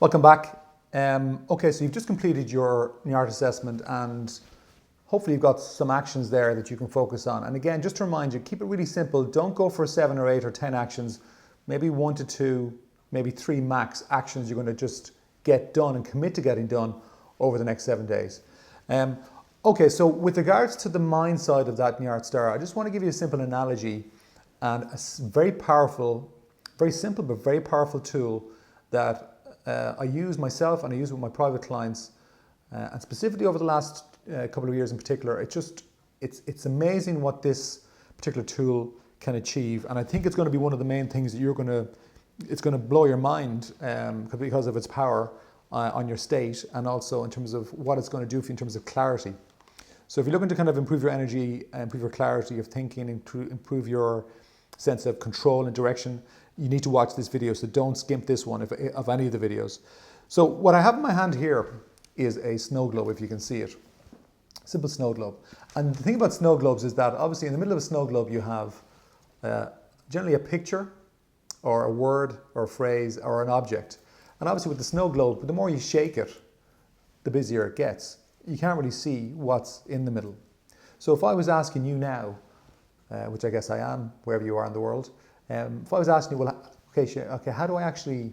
Welcome back. Okay, so you've just completed your NIART assessment and hopefully you've got some actions there that you can focus on. And again, just to remind you, keep it really simple. Don't go for 7 or 8 or 10 actions, maybe 1 to 2, maybe 3 max actions you're going to just get done and commit to getting done over the next 7 days. Okay, so with regards to the mind side of that NIART star, I just want to give you a simple analogy and a very powerful, very simple but very powerful tool that I use myself and I use with my private clients, and specifically over the last couple of years in particular. It's amazing what this particular tool can achieve, and I think it's going to be one of the main things that it's going to blow your mind because of its power on your state, and also in terms of what it's going to do for you in terms of clarity. So if you're looking to kind of improve your energy, improve your clarity of thinking, improve your sense of control and direction, you need to watch this video, so don't skimp this one of any of the videos. So what I have in my hand here is a snow globe, if you can see it. Simple snow globe. And the thing about snow globes is that obviously in the middle of a snow globe you have generally a picture or a word or a phrase or an object. And obviously with the snow globe, the more you shake it, the busier it gets. You can't really see what's in the middle. So if I was asking you now, which I guess I am, wherever you are in the world, if I was asking you, well, okay, how do I actually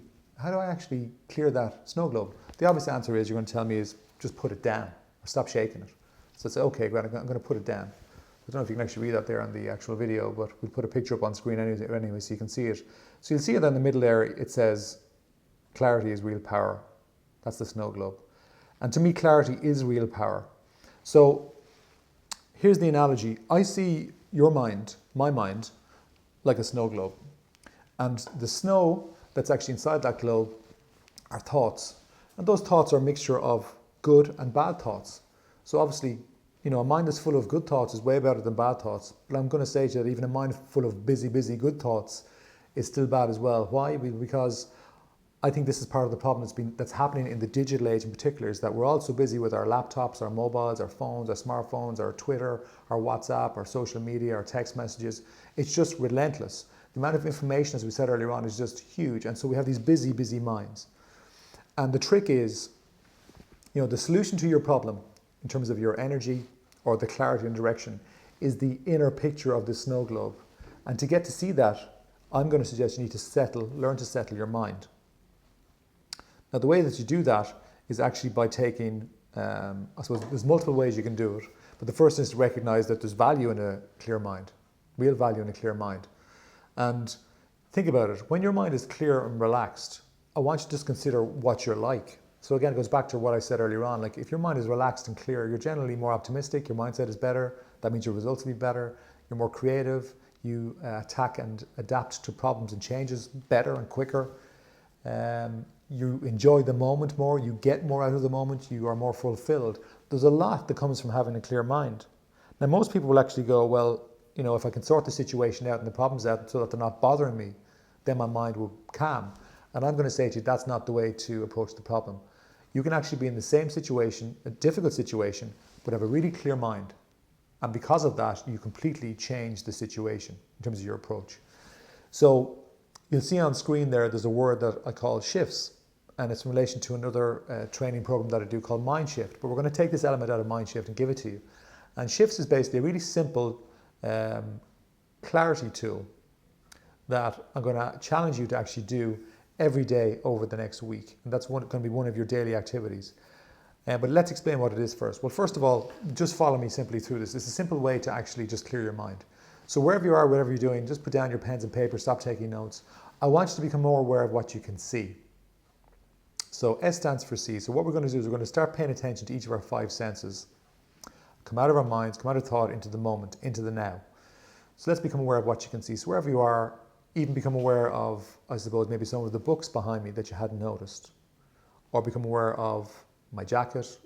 clear that snow globe? The obvious answer is you're going to tell me is just put it down or stop shaking it. So I say, okay, great, I'm going to put it down. I don't know if you can actually read that there on the actual video, but we'll put a picture up on screen anyway so you can see it. So you'll see it in the middle there. It says, clarity is real power. That's the snow globe. And to me, clarity is real power. So here's the analogy. I see your mind, my mind, like a snow globe. And the snow that's actually inside that globe are thoughts. And those thoughts are a mixture of good and bad thoughts. So obviously, you know, a mind that's full of good thoughts is way better than bad thoughts. But I'm going to say to you that even a mind full of busy good thoughts is still bad as well. Why? Because I think this is part of the problem that's happening in the digital age in particular, is that we're all so busy with our laptops, our mobiles, our phones, our smartphones, our Twitter, our WhatsApp, our social media, our text messages. It's just relentless. The amount of information, as we said earlier on, is just huge. And so we have these busy minds. And the trick is, you know, the solution to your problem in terms of your energy or the clarity and direction is the inner picture of the snow globe. And to get to see that, I'm going to suggest you need to learn to settle your mind. Now, the way that you do that is actually by taking, I suppose there's multiple ways you can do it, but the first is to recognize that there's value in a clear mind, real value in a clear mind. And think about it, when your mind is clear and relaxed, I want you to just consider what you're like. So again, it goes back to what I said earlier on, like if your mind is relaxed and clear, you're generally more optimistic, your mindset is better, that means your results will be better, you're more creative, you attack and adapt to problems and changes better and quicker. You enjoy the moment more, you get more out of the moment, you are more fulfilled. There's a lot that comes from having a clear mind. Now, most people will actually go, well, you know, if I can sort the situation out and the problems out so that they're not bothering me, then my mind will calm. And I'm going to say to you, that's not the way to approach the problem. You can actually be in the same situation, a difficult situation, but have a really clear mind. And because of that, you completely change the situation in terms of your approach. So you'll see on screen there's a word that I call shifts. And it's in relation to another training program that I do called MindShift. But we're going to take this element out of MindShift and give it to you. And shifts is basically a really simple clarity tool that I'm going to challenge you to actually do every day over the next week. And that's going to be one of your daily activities. But let's explain what it is first. Well, first of all, just follow me simply through this. It's a simple way to actually just clear your mind. So wherever you are, whatever you're doing, just put down your pens and paper, stop taking notes. I want you to become more aware of what you can see. So S stands for see. So what we're going to do is we're going to start paying attention to each of our 5 senses. Come out of our minds, come out of thought into the moment, into the now. So let's become aware of what you can see. So wherever you are, even become aware of, I suppose, maybe some of the books behind me that you hadn't noticed. Or become aware of my jacket,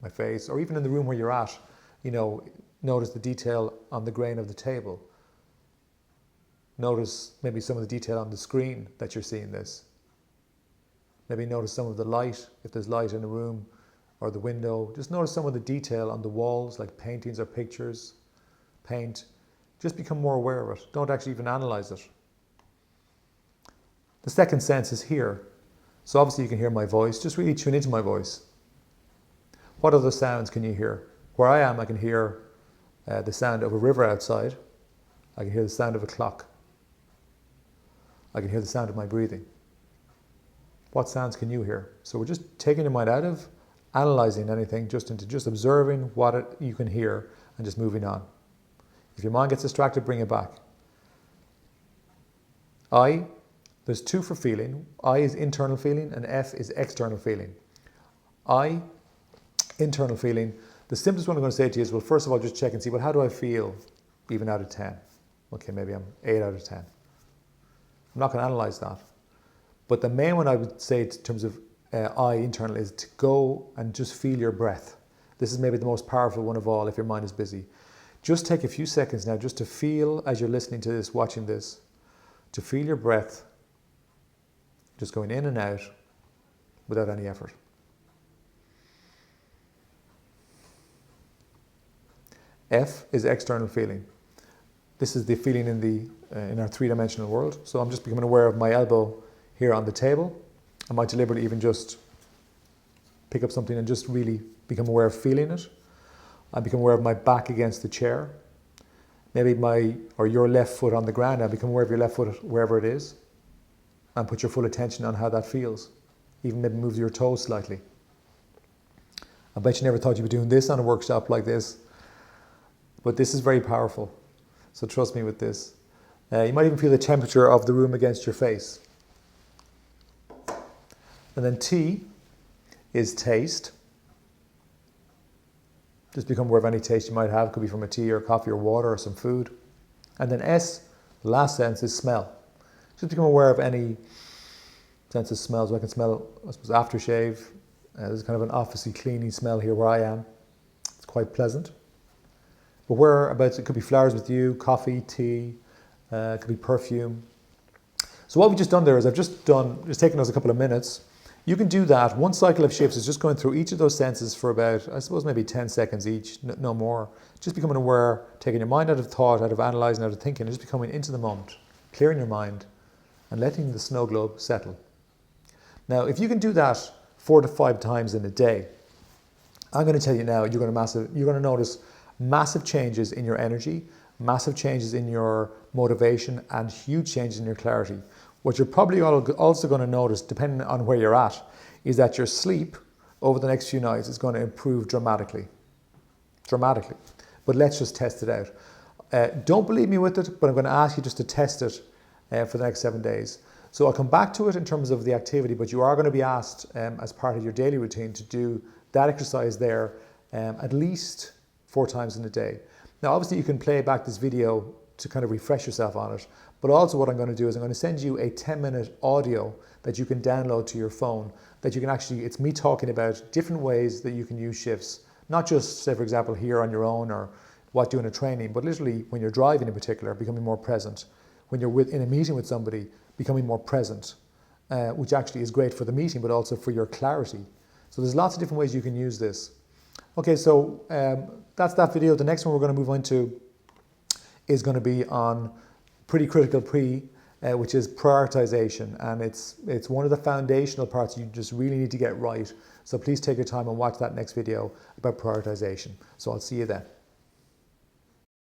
my face, or even in the room where you're at, you know, notice the detail on the grain of the table. Notice maybe some of the detail on the screen that you're seeing this. Maybe notice some of the light, if there's light in a room or the window. Just notice some of the detail on the walls, like paintings or pictures, paint. Just become more aware of it. Don't actually even analyze it. The second sense is hear. So obviously you can hear my voice. Just really tune into my voice. What other sounds can you hear? Where I am, I can hear the sound of a river outside. I can hear the sound of a clock. I can hear the sound of my breathing. What sounds can you hear? So we're just taking your mind out of analysing anything, just into just observing what you can hear and just moving on. If your mind gets distracted, bring it back. I, there's two for feeling. I is internal feeling and F is external feeling. I, internal feeling. The simplest one I'm going to say to you is, well, first of all, just check and see, well, how do I feel even out of 10? Okay, maybe I'm 8 out of 10. I'm not going to analyse that. But the main one I would say in terms of I internal is to go and just feel your breath. This is maybe the most powerful one of all if your mind is busy. Just take a few seconds now just to feel, as you're listening to this, watching this, to feel your breath just going in and out without any effort. F is external feeling. This is the feeling in our three-dimensional world. So I'm just becoming aware of my elbow here on the table. I might deliberately even just pick up something and just really become aware of feeling it. I become aware of my back against the chair. Maybe your left foot on the ground. I become aware of your left foot wherever it is. And put your full attention on how that feels. Even maybe move your toes slightly. I bet you never thought you'd be doing this on a workshop like this. But this is very powerful. So trust me with this. You might even feel the temperature of the room against your face. And then T is taste. Just become aware of any taste you might have. It could be from a tea or coffee or water or some food. And then S, the last sense, is smell. Just become aware of any sense of smell. So I can smell, I suppose, aftershave. There's kind of an officey cleaning smell here where I am. It's quite pleasant. But whereabouts, it could be flowers with you, coffee, tea, it could be perfume. So what we've just done there is just taken us a couple of minutes. You can do that. One cycle of shifts is just going through each of those senses for about, I suppose, maybe 10 seconds each, no more. Just becoming aware, taking your mind out of thought, out of analysing, out of thinking, and just becoming into the moment, clearing your mind, and letting the snow globe settle. Now, if you can do that 4 to 5 times in a day, I'm going to tell you now, you're going to notice massive changes in your energy, massive changes in your motivation, and huge changes in your clarity. What you're probably also going to notice, depending on where you're at, is that your sleep over the next few nights is going to improve dramatically. Dramatically. But let's just test it out. Don't believe me with it, but I'm going to ask you just to test it for the next 7 days. So I'll come back to it in terms of the activity, but you are going to be asked as part of your daily routine to do that exercise there at least 4 times in a day. Now, obviously you can play back this video to kind of refresh yourself on it. But also what I'm going to do is I'm going to send you a 10-minute audio that you can download to your phone, that you can actually, it's me talking about different ways that you can use shifts. Not just, say for example, here on your own or what doing a training, but literally when you're driving in particular, becoming more present. When you're in a meeting with somebody, becoming more present, which actually is great for the meeting, but also for your clarity. So there's lots of different ways you can use this. Okay, so that's that video. The next one we're going to move on to is going to be on pretty critical which is prioritization, and it's one of the foundational parts you just really need to get right. So please take your time and watch that next video about prioritization. So I'll see you then.